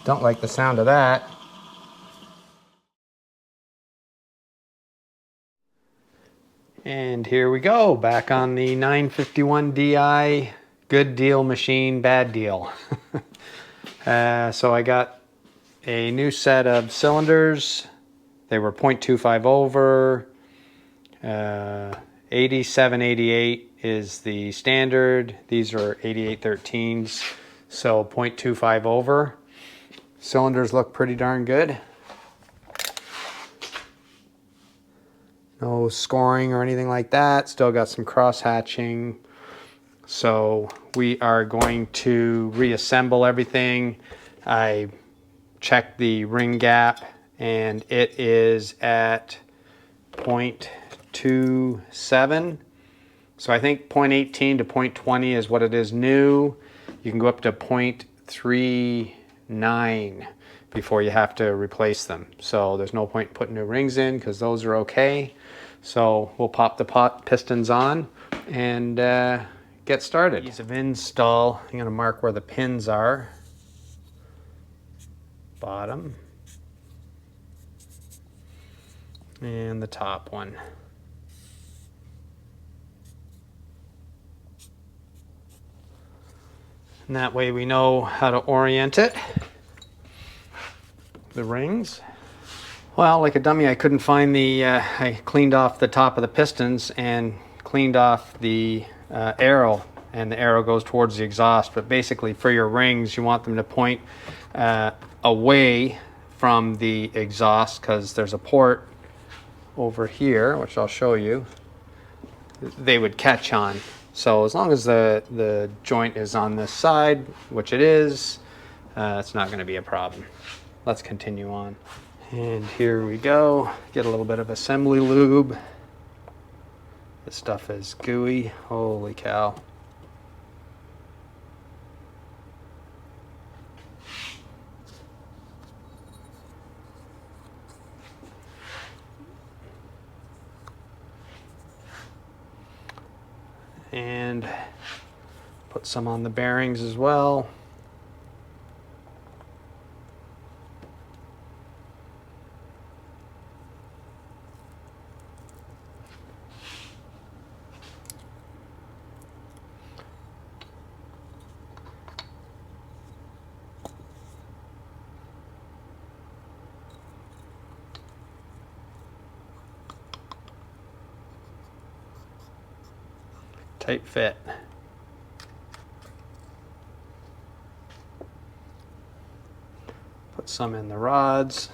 Don't like the sound of that. And here we go, back on the 951 Di, good deal machine, bad deal. So I got a new set of cylinders. They were 0.25 over. 8788 is the standard. These are 8813s, so 0.25 over. Cylinders look pretty darn good. No scoring or anything like that. Still got some cross hatching. So we are going to reassemble everything. I checked the ring gap and it is at 0.27. So I think 0.18 to 0.20 is what it is new. You can go up to 0.39 before you have to replace them. So there's no point putting new rings in because those are okay. So we'll pop the pistons on and get started. Ease of install, I'm going to mark where the pins are. Bottom. And the top one. And that way we know how to orient it. The rings. Well, like a dummy, I couldn't find the, I cleaned off the top of the pistons and cleaned off the arrow, and the arrow goes towards the exhaust. But basically for your rings, you want them to point away from the exhaust because there's a port over here, which I'll show you, they would catch on. So as long as the joint is on this side, which it is, it's not going to be a problem. Let's continue on. And here we go. Get a little bit of assembly lube. This stuff is gooey. Holy cow. And put some on the bearings as well. Tight fit. Put some in the rods.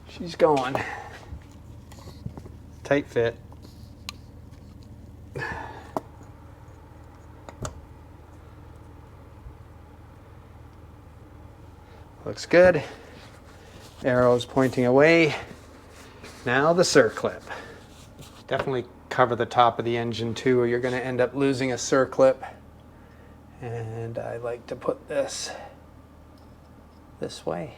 She's going. Tight fit. Looks good. Arrows pointing away. Now the circlip. Definitely cover the top of the engine too, or you're going to end up losing a circlip. And I like to put this way.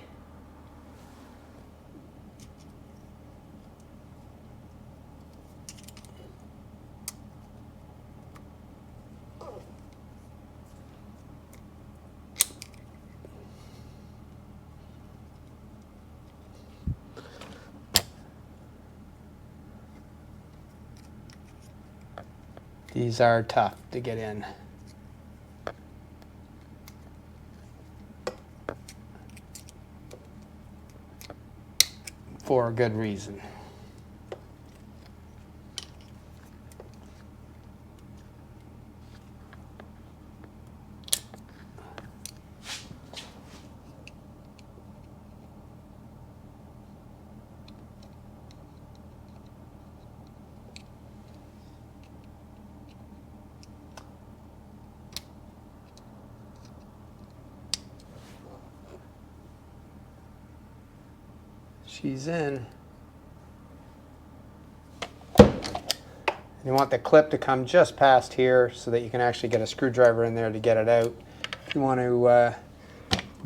These are tough to get in. For a good reason. She's in. You want the clip to come just past here so that you can actually get a screwdriver in there to get it out. you want to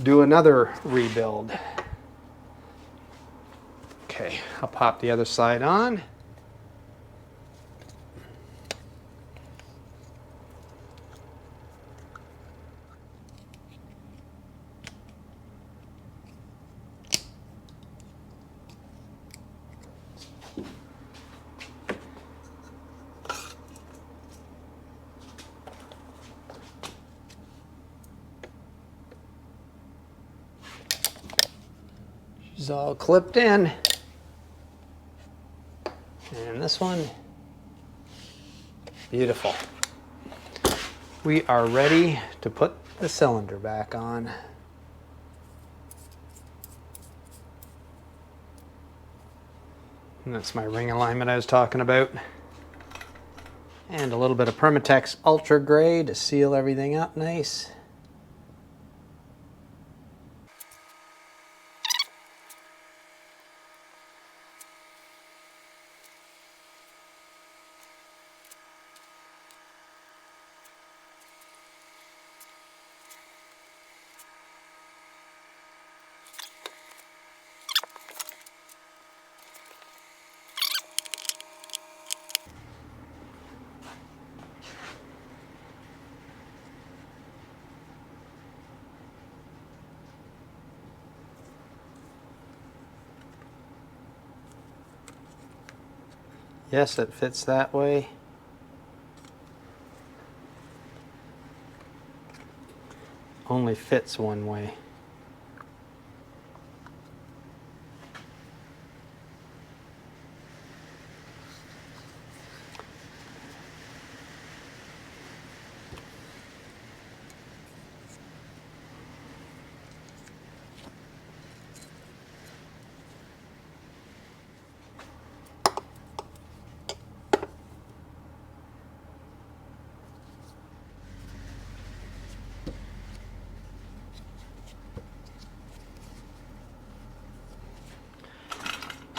do another rebuild. Okay, I'll pop the other side on. She's all clipped in. And this one, beautiful. We are ready to put the cylinder back on. And that's my ring alignment I was talking about. And a little bit of Permatex Ultra Gray to seal everything up nice. Yes, it fits that way. Only fits one way.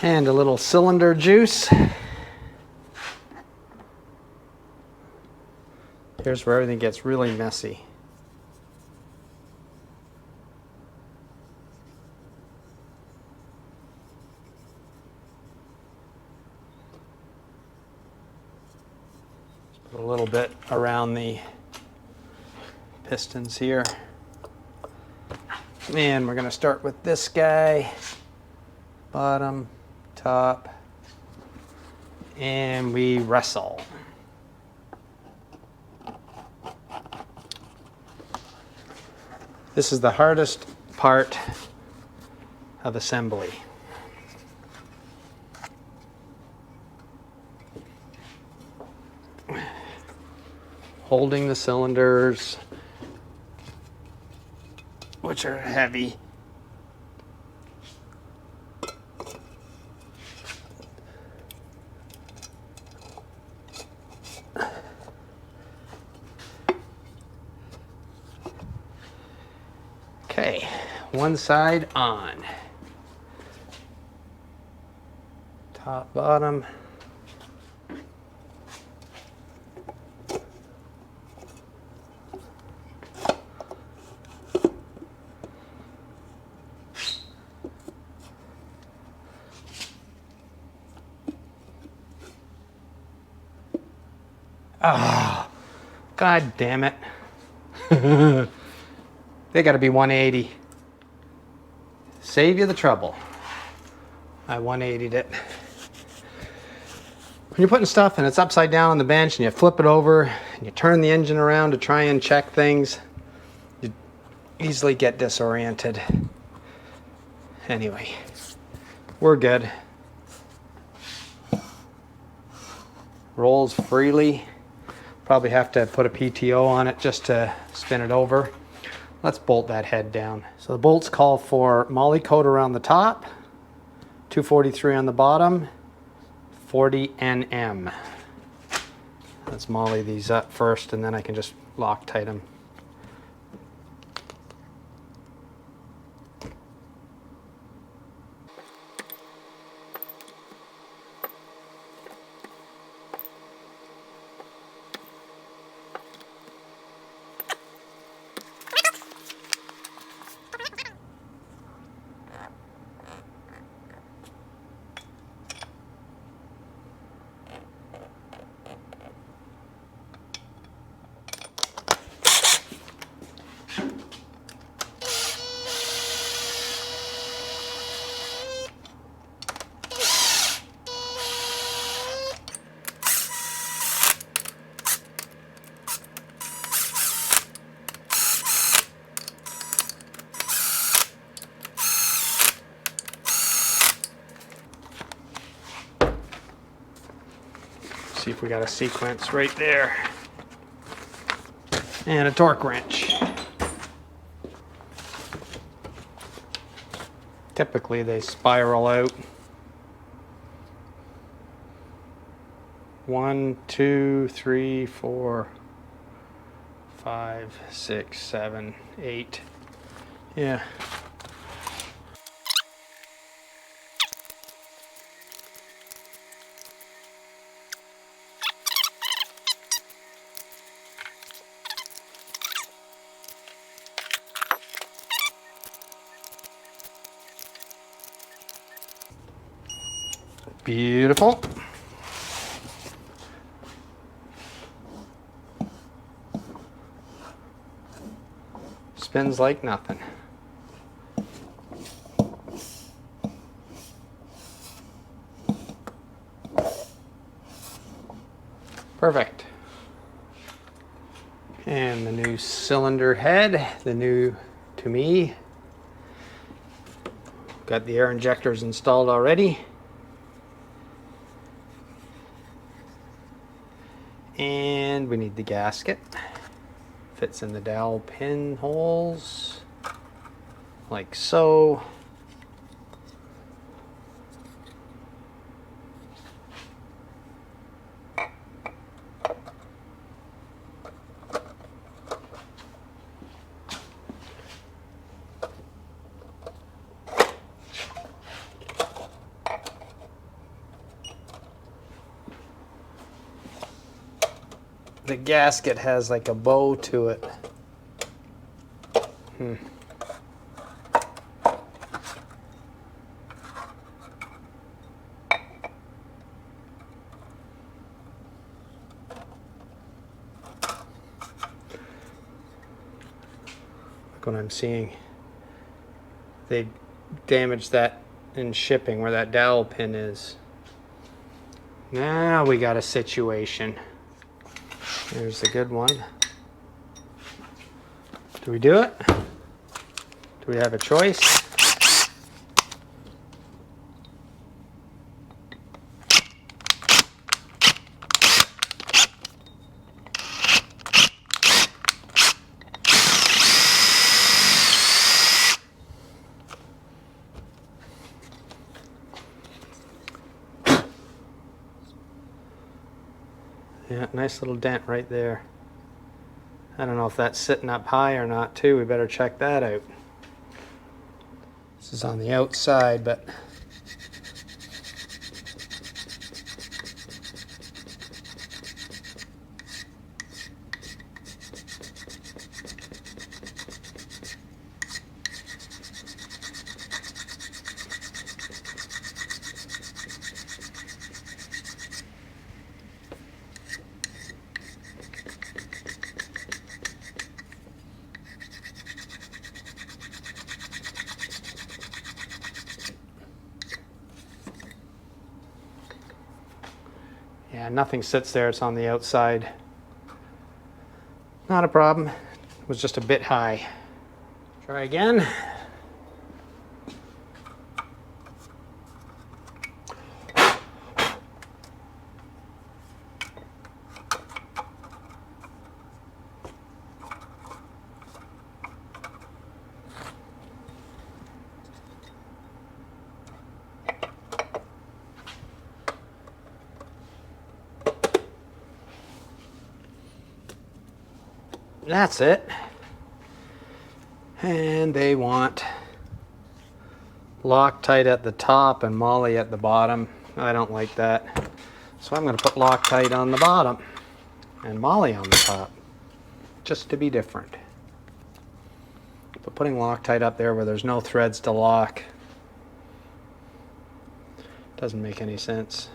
And a little cylinder juice. Here's where everything gets really messy. Just put a little bit around the pistons here. And we're going to start with this guy. Bottom, top, and we wrestle. This is the hardest part of assembly. Holding the cylinders, which are heavy. Okay, one side on. Top, bottom. Ah, God damn it. They got to be 180. Save you the trouble. I 180'd it. When you're putting stuff and it's upside down on the bench and you flip it over and you turn the engine around to try and check things, you easily get disoriented. Anyway, we're good. Rolls freely. Probably have to put a PTO on it just to spin it over. Let's bolt that head down. So the bolts call for moly coat around the top, 243 on the bottom, 40 Nm. Let's moly these up first and then I can just Loctite them. if we got a sequence right there. And a torque wrench. Typically they spiral out 1, 2, 3, 4, 5, 6, 7, 8. Yeah. Beautiful. Spins like nothing. Perfect. And the new cylinder head, the new to me. Got the air injectors installed already. And we need the gasket. Fits in the dowel pinholes, like so. The gasket has like a bow to it. Look what I'm seeing. They damaged that in shipping where that dowel pin is. Now we got a situation. Here's a good one. Do we do it? Do we have a choice? Yeah, nice little dent right there. I don't know if that's sitting up high or not too. We better check that out. This is on the outside, but yeah, nothing sits there. It's on the outside. Not a problem. It was just a bit high. Try again. That's it. And they want Loctite at the top and Molly at the bottom. I don't like that. So I'm going to put Loctite on the bottom and Molly on the top, just to be different. But putting Loctite up there where there's no threads to lock doesn't make any sense.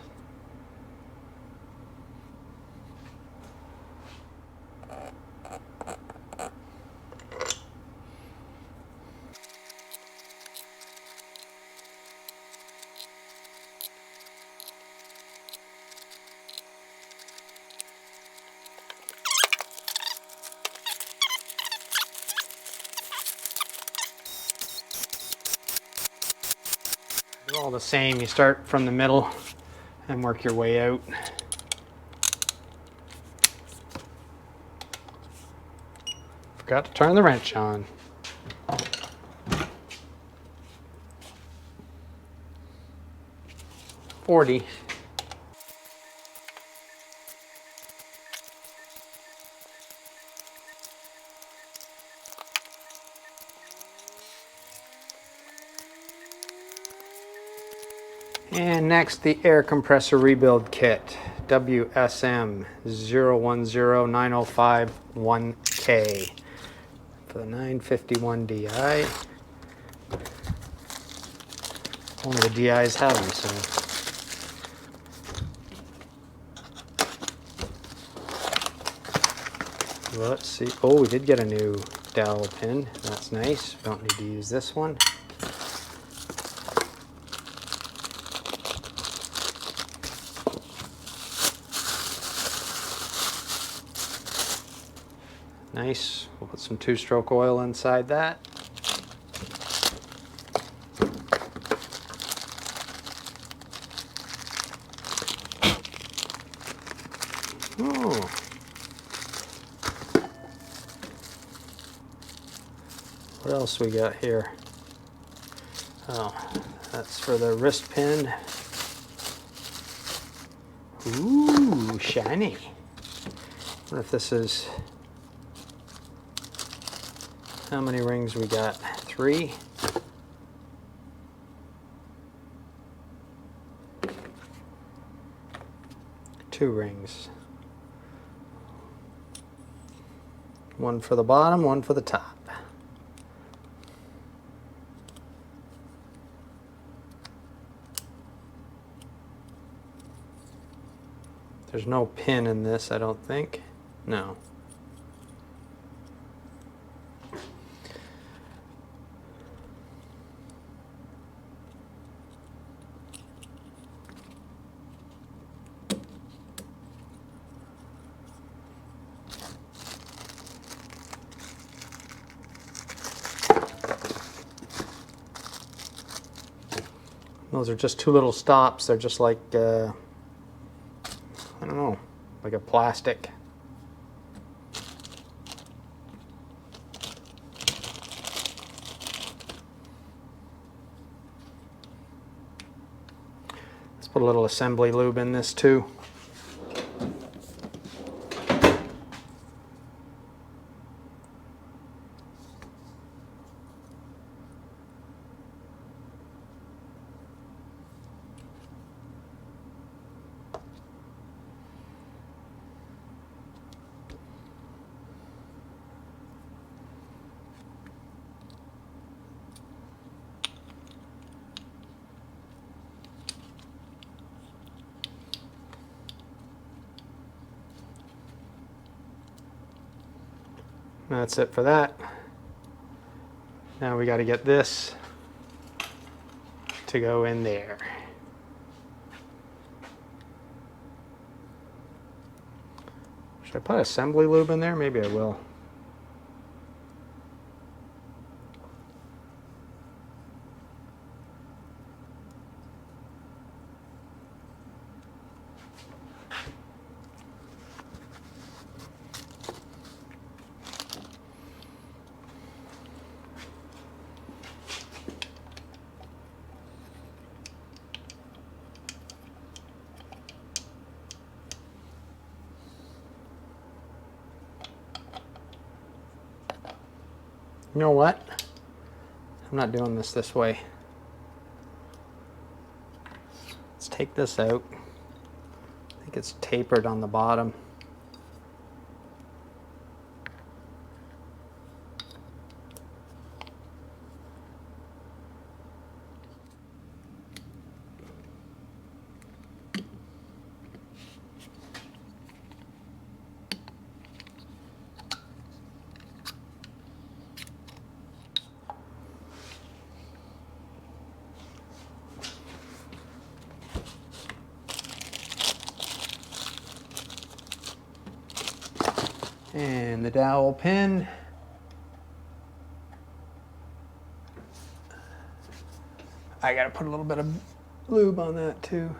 They're all the same. You start from the middle and work your way out. Forgot to turn the wrench on. $40. And next, the air compressor rebuild kit, WSM 010905-1K for the 951 DI. Only the DIs have them, so. Let's see. Oh, we did get a new dowel pin. That's nice. Don't need to use this one. Nice. We'll put some two-stroke oil inside that. Oh. What else we got here? Oh, that's for the wrist pin. Ooh, shiny. I wonder if this is... How many rings we got? 3. Two rings. One for the bottom, one for the top. There's no pin in this, I don't think. No. Those are just two little stops. They're just like, I don't know, like a plastic. Let's put a little assembly lube in this too. That's it for that. Now we got to get this to go in there. Should I put assembly lube in there? Maybe I will. You know what? I'm not doing this way. Let's take this out. I think it's tapered on the bottom. And the dowel pin. I gotta put a little bit of lube on that too.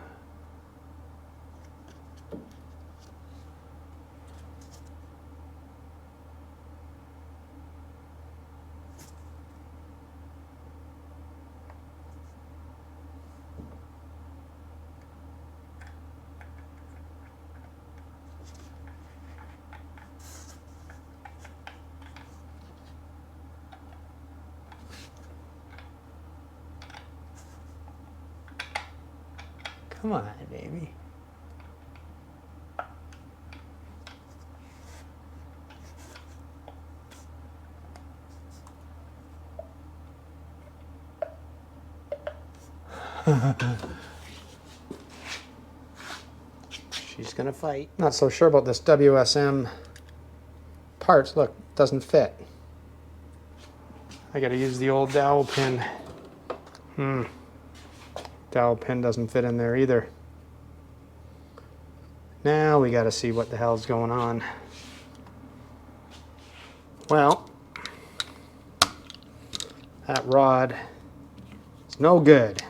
Come on, baby. She's gonna fight. Not so sure about this WSM parts. Look, doesn't fit. I gotta use the old dowel pin. Dowel pin doesn't fit in there either. Now we gotta see what the hell's going on. Well, that rod is no good.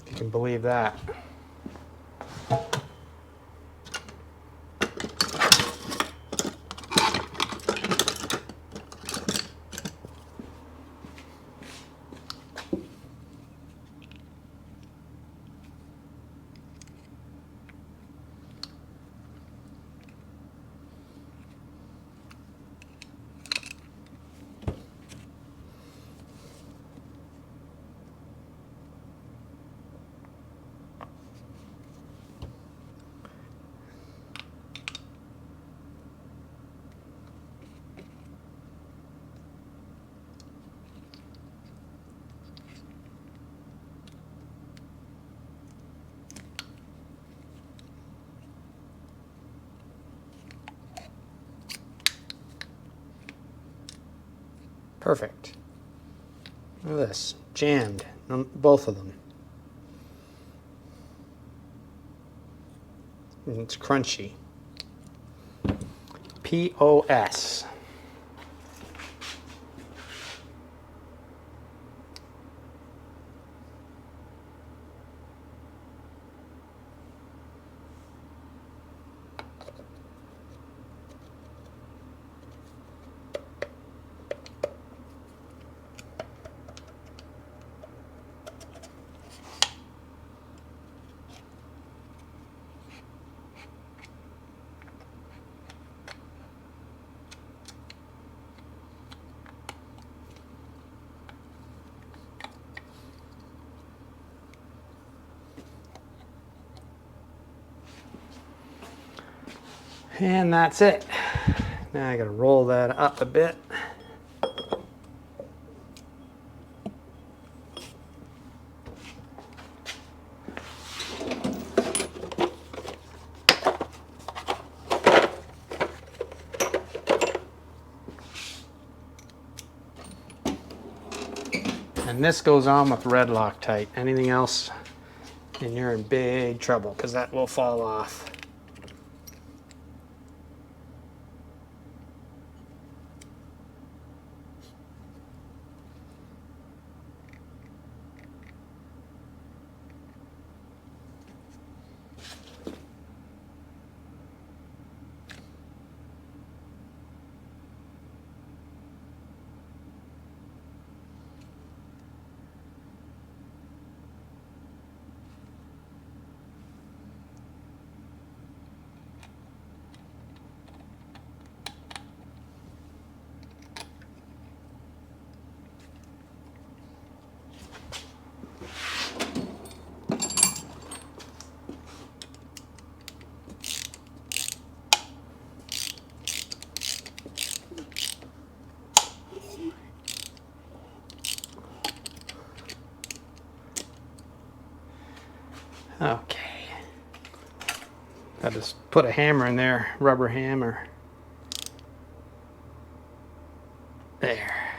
You can believe that. Perfect. Look at this, jammed, both of them. And it's crunchy. POS. And that's it. Now I gotta roll that up a bit. And this goes on with red Loctite. Anything else and you're in big trouble because that will fall off. Okay. I just put a hammer in there, rubber hammer. There.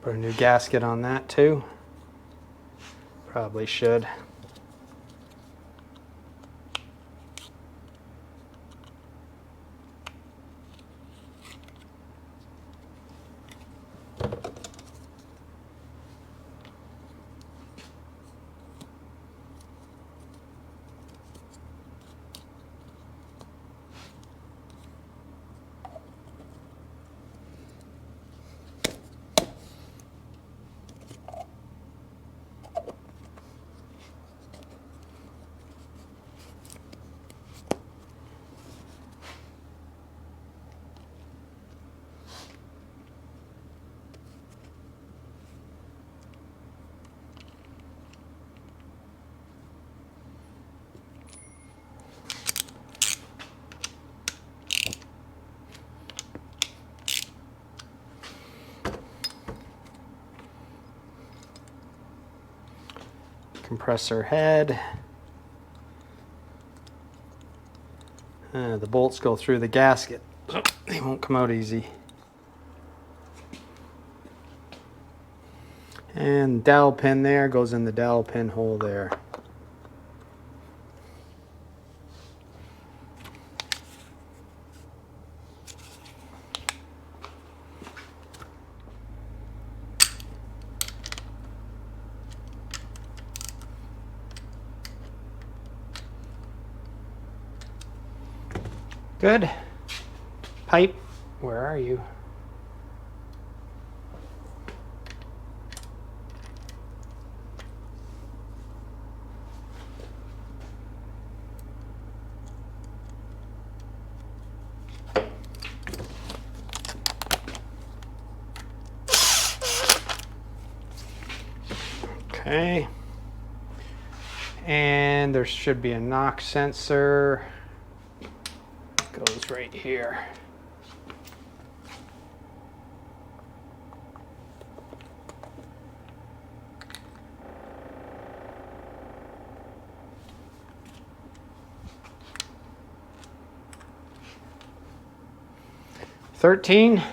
Put a new gasket on that too. Probably should. compressor head. The bolts go through the gasket, so they won't come out easy. And dowel pin there goes in the dowel pin hole there. Good. Pipe, where are you? Okay. And there should be a knock sensor. Goes right here. $13.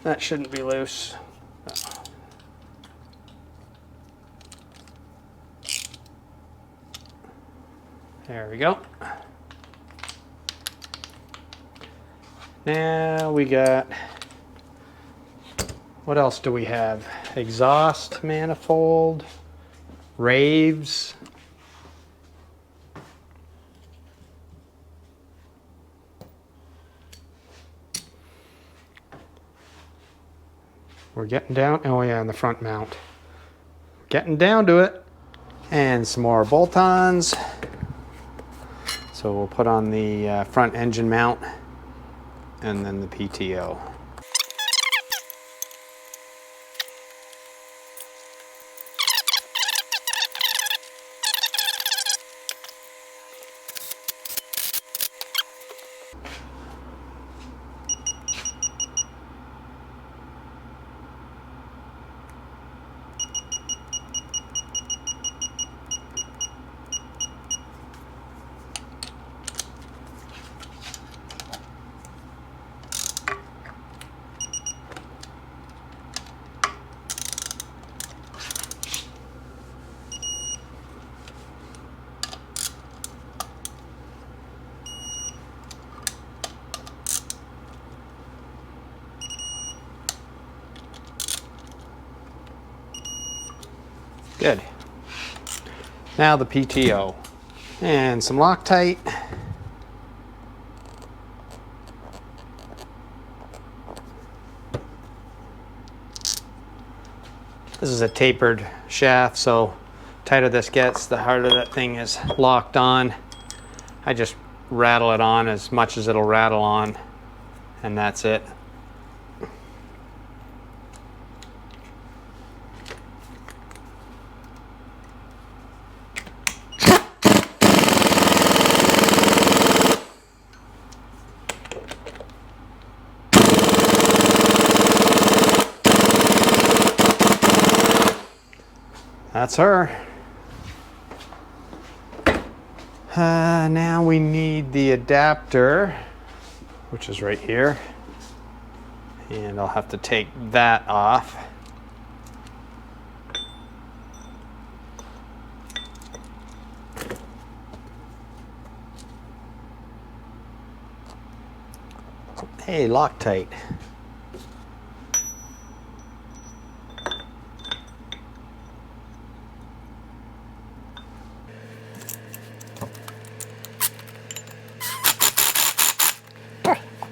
That shouldn't be loose. There we go. Now we got, what else do we have? Exhaust manifold, Raves. We're getting down, oh yeah, on the front mount. Getting down to it. And some more bolt-ons. So we'll put on the front engine mount and then the PTO. Good. Now the PTO and some Loctite. This is a tapered shaft, so tighter this gets, the harder that thing is locked on. I just rattle it on as much as it'll rattle on, and that's it. That's her. Now we need the adapter, which is right here. And I'll have to take that off. Hey, Loctite.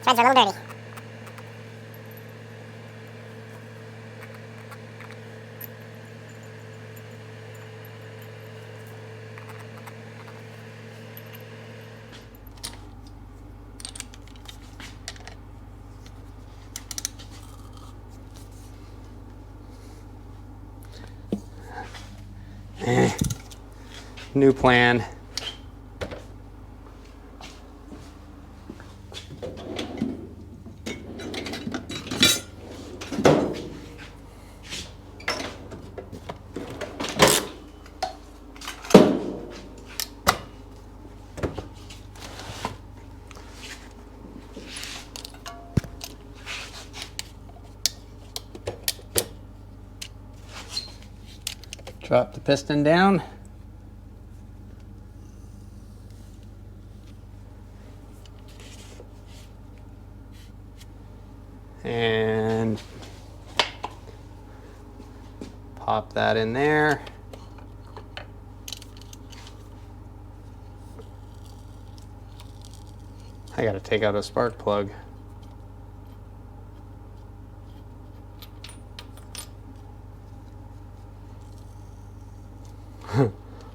Threads are a little dirty. new plan. Drop the piston down. And pop that in there. I gotta take out a spark plug.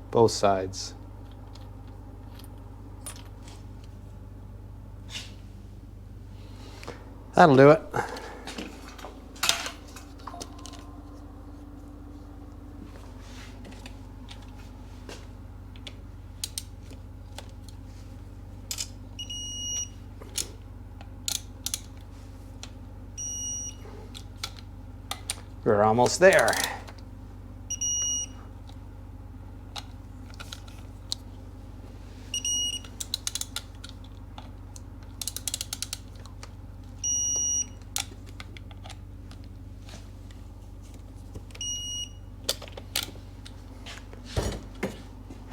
Both sides. That'll do it. We're almost there.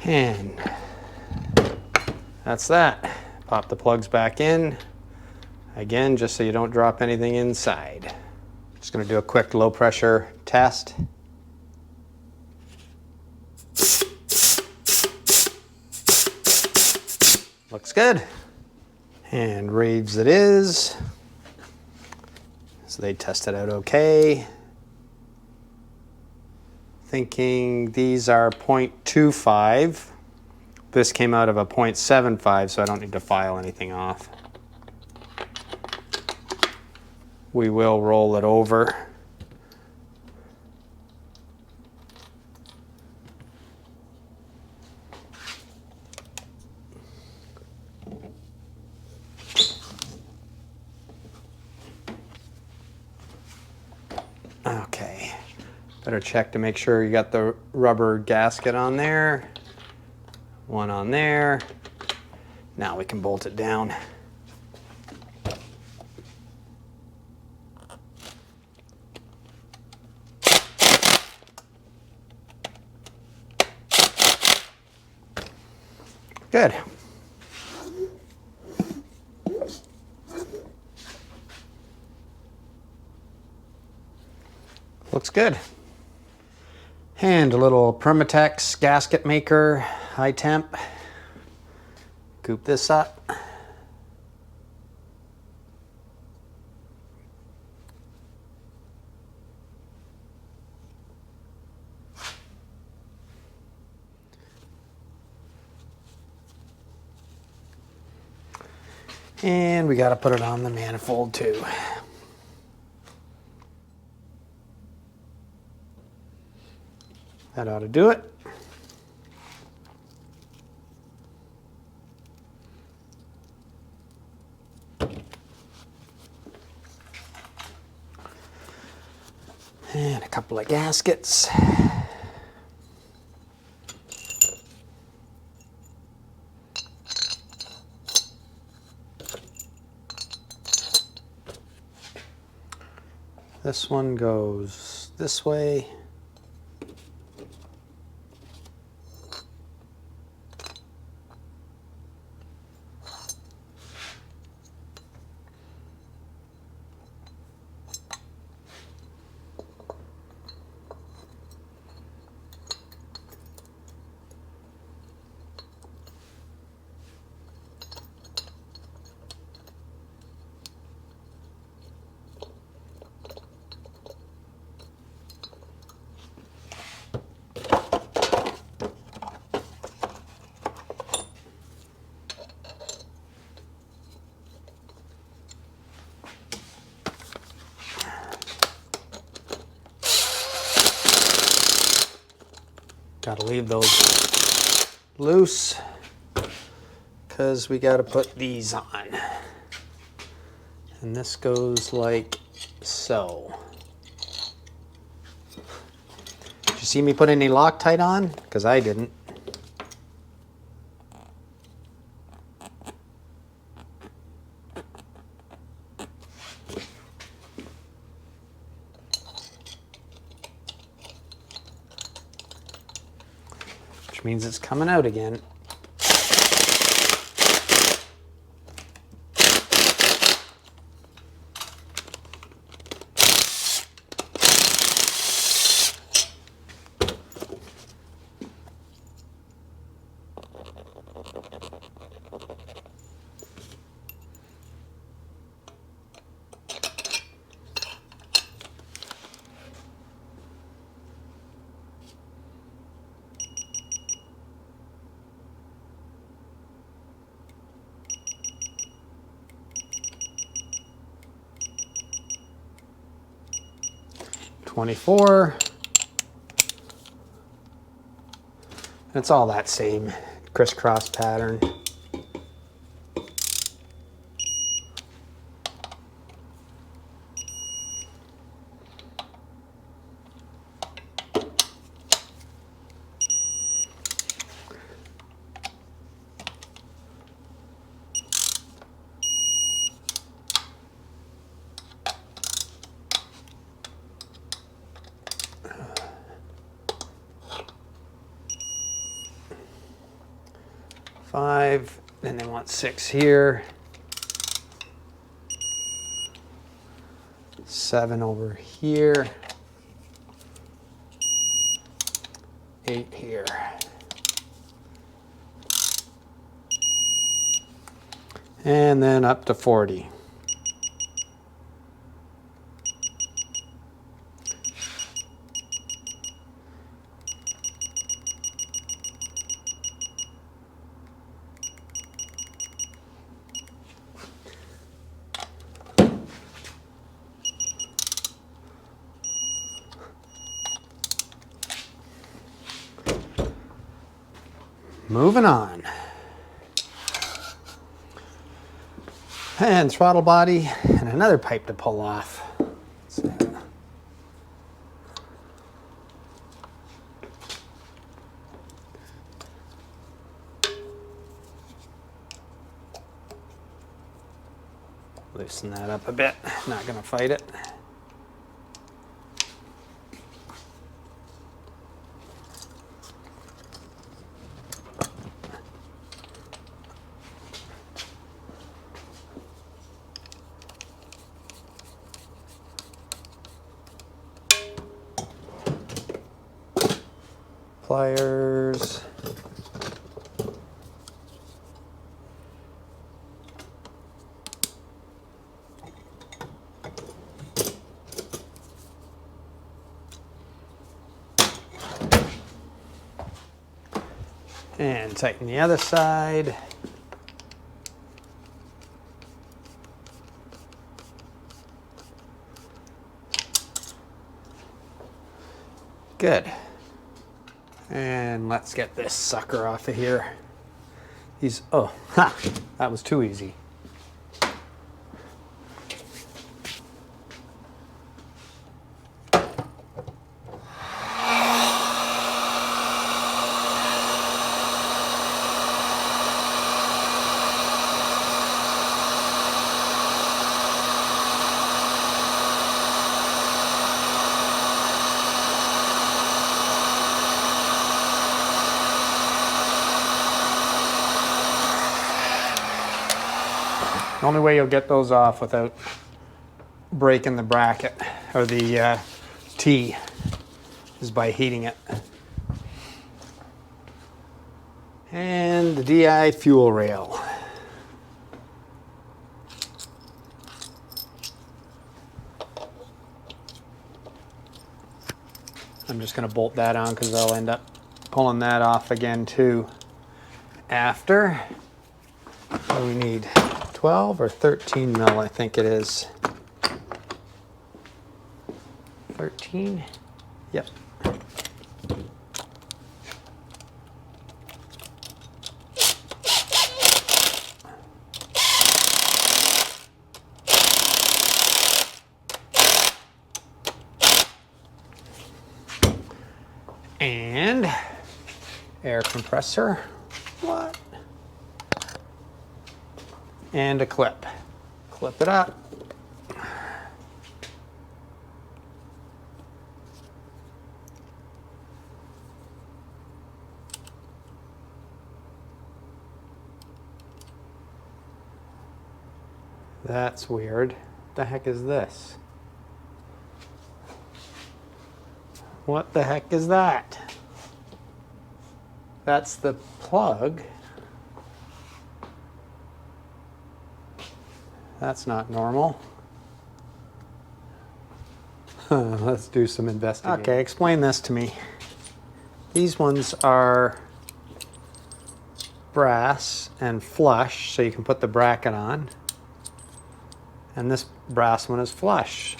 And that's that. Pop the plugs back in. Again, just so you don't drop anything inside. Just gonna do a quick low pressure test. Looks good. And Raves it is. So they tested out okay. Thinking these are 0.25. This came out of a 0.75, so I don't need to file anything off. We will roll it over. Okay, better check to make sure you got the rubber gasket on there. One on there. Now we can bolt it down. Good. Looks good. And a little Permatex gasket maker, high temp. Goop this up. And we got to put it on the manifold too. That ought to do it. And a couple of gaskets. This one goes this way. Got to leave those loose because we got to put these on. And this goes like so. Did you see me put any Loctite on? Because I didn't. Which means it's coming out again. $24. It's all that same crisscross pattern. Five, then they want 6 here. 7 over here. 8 here. And then up to 40. Moving on. And throttle body and another pipe to pull off. Loosen that up a bit. Not gonna fight it. Pliers. And tighten the other side. Good. And let's get this sucker off of here. These, oh, ha, that was too easy. The only way you'll get those off without breaking the bracket or the T is by heating it. And the DI fuel rail. I'm just going to bolt that on because I'll end up pulling that off again too after. What do we need? 12 or 13 mil, I think it is. 13? Yep. And air compressor. What? And a clip. Clip it up. That's weird. What the heck is this? What the heck is that? That's the plug. That's not normal. Let's do some investigating. Okay, explain this to me. These ones are brass and flush, so you can put the bracket on. And this brass one is flush.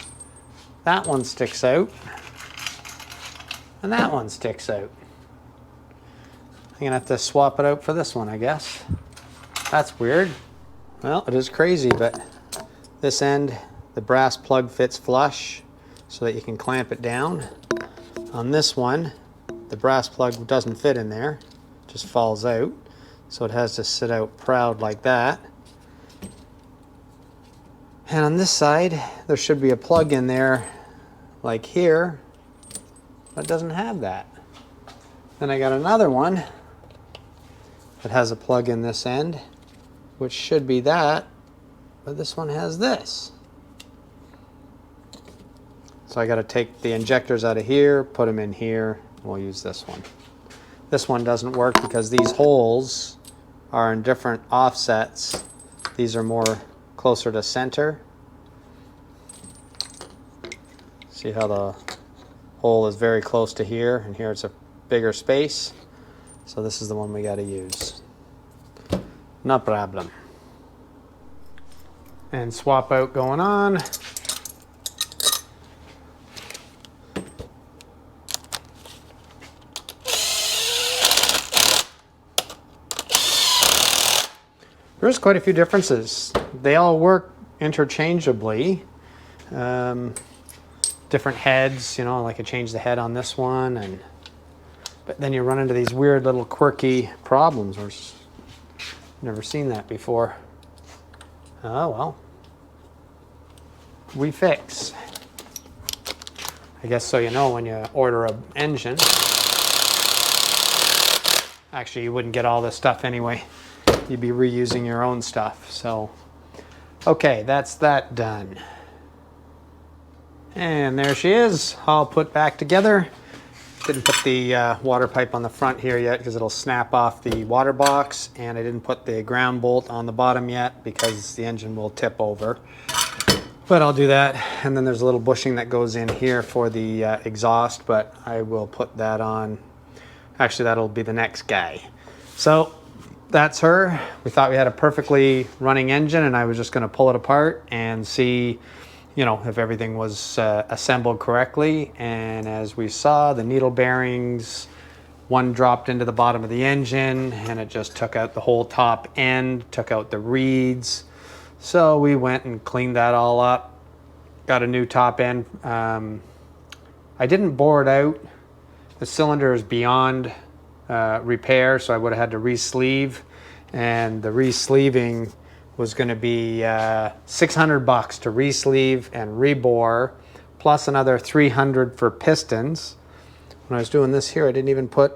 That one sticks out. And that one sticks out. I'm gonna have to swap it out for this one, I guess. That's weird. Well, it is crazy, but this end, the brass plug fits flush so that you can clamp it down. On this one, the brass plug doesn't fit in there, just falls out. So it has to sit out proud like that. And on this side, there should be a plug in there like here, but it doesn't have that. Then I got another one that has a plug in this end, which should be that, but this one has this. So I got to take the injectors out of here, put them in here, and we'll use this one. This one doesn't work because these holes are in different offsets. These are more closer to center. See how the hole is very close to here, and here it's a bigger space. So this is the one we got to use. No problem. And swap out going on. There's quite a few differences. They all work interchangeably. Different heads, you know, like I changed the head on this one, but then you run into these weird little quirky problems. Never seen that before. Oh well. We fix. I guess so you know when you order an engine. Actually, you wouldn't get all this stuff anyway. You'd be reusing your own stuff. So, okay, that's that done. And there she is, all put back together. Didn't put the water pipe on the front here yet because it'll snap off the water box, and I didn't put the ground bolt on the bottom yet because the engine will tip over. But I'll do that. And then there's a little bushing that goes in here for the exhaust, but I will put that on. Actually, that'll be the next guy. So that's her. We thought we had a perfectly running engine, and I was just going to pull it apart and see, you know, if everything was assembled correctly. And as we saw, the needle bearings, one dropped into the bottom of the engine, and it just took out the whole top end, took out the reeds. So we went and cleaned that all up, got a new top end. I didn't bore it out. The cylinder is beyond repair, so I would have had to re-sleeve, and the re-sleeving was going to be $600 to re-sleeve and rebore, plus another $300 for pistons. When I was doing this here, I didn't even put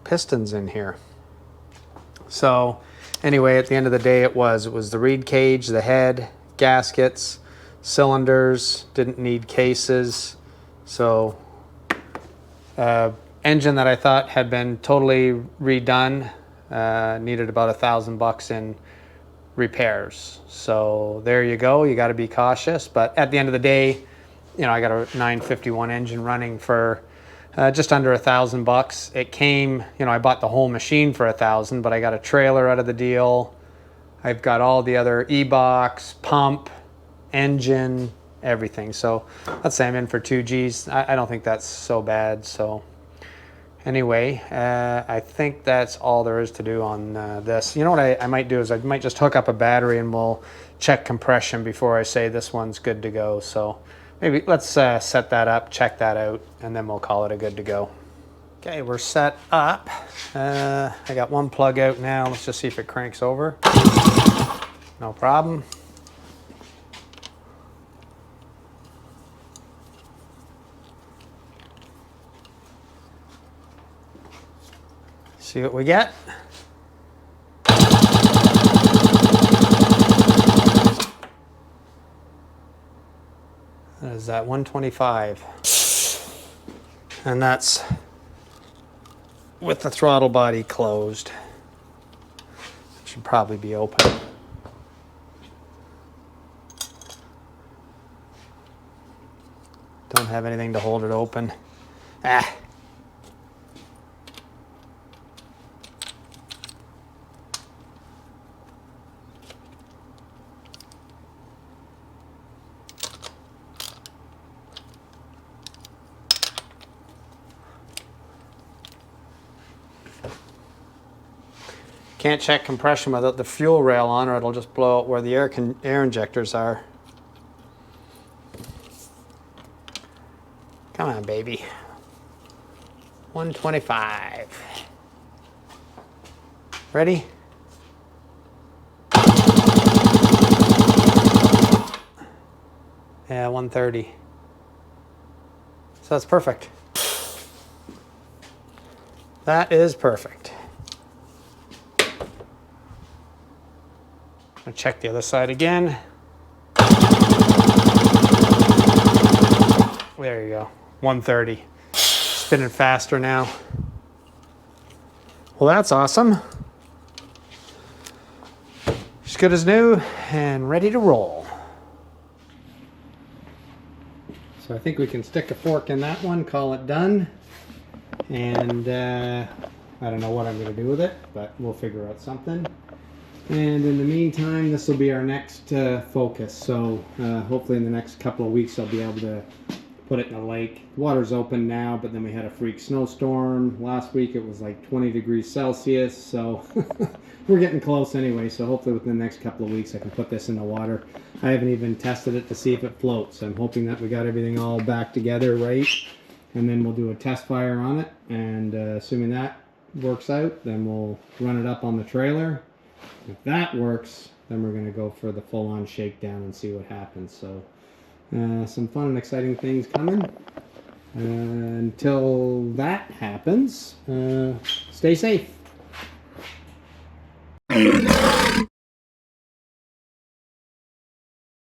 pistons in here. So anyway, at the end of the day, it was the reed cage, the head, gaskets, cylinders, didn't need cases. So engine that I thought had been totally redone needed about $1,000 in repairs. So there you go. You got to be cautious, but at the end of the day, you know, I got a 951 engine running for just under $1,000. It came, you know, I bought the whole machine for $1,000, but I got a trailer out of the deal. I've got all the other e-box, pump, engine, everything. So let's say I'm in for 2 Gs. I don't think that's so bad. So anyway, I think that's all there is to do on this. You know what I might do is I might just hook up a battery and we'll check compression before I say this one's good to go. So maybe let's set that up, check that out, and then we'll call it a good to go. Okay. Okay, we're set up. I got one plug out now. Let's just see if it cranks over. No problem. See what we get. That is that 125. And that's with the throttle body closed. It should probably be open. Don't have anything to hold it open. Ah. Can't check compression without the fuel rail on, or it'll just blow out where the air injectors are. Come on, baby. 125. Ready? Yeah, 130. So that's perfect. That is perfect. I'll check the other side again. There you go. 130. Spinning faster now. Well, that's awesome. As good as new and ready to roll. So I think we can stick a fork in that one, call it done. And I don't know what I'm going to do with it, but we'll figure out something. And in the meantime, this will be our next focus. So hopefully in the next couple of weeks, I'll be able to put it in the lake. The water's open now, but then we had a freak snowstorm. Last week it was like 20 degrees Celsius. So we're getting close anyway. So hopefully within the next couple of weeks, I can put this in the water. I haven't even tested it to see if it floats. I'm hoping that we got everything all back together right. And then we'll do a test fire on it. And assuming that works out, then we'll run it up on the trailer. If that works, then we're going to go for the full-on shakedown and see what happens. So some fun and exciting things coming. Until that happens, stay safe.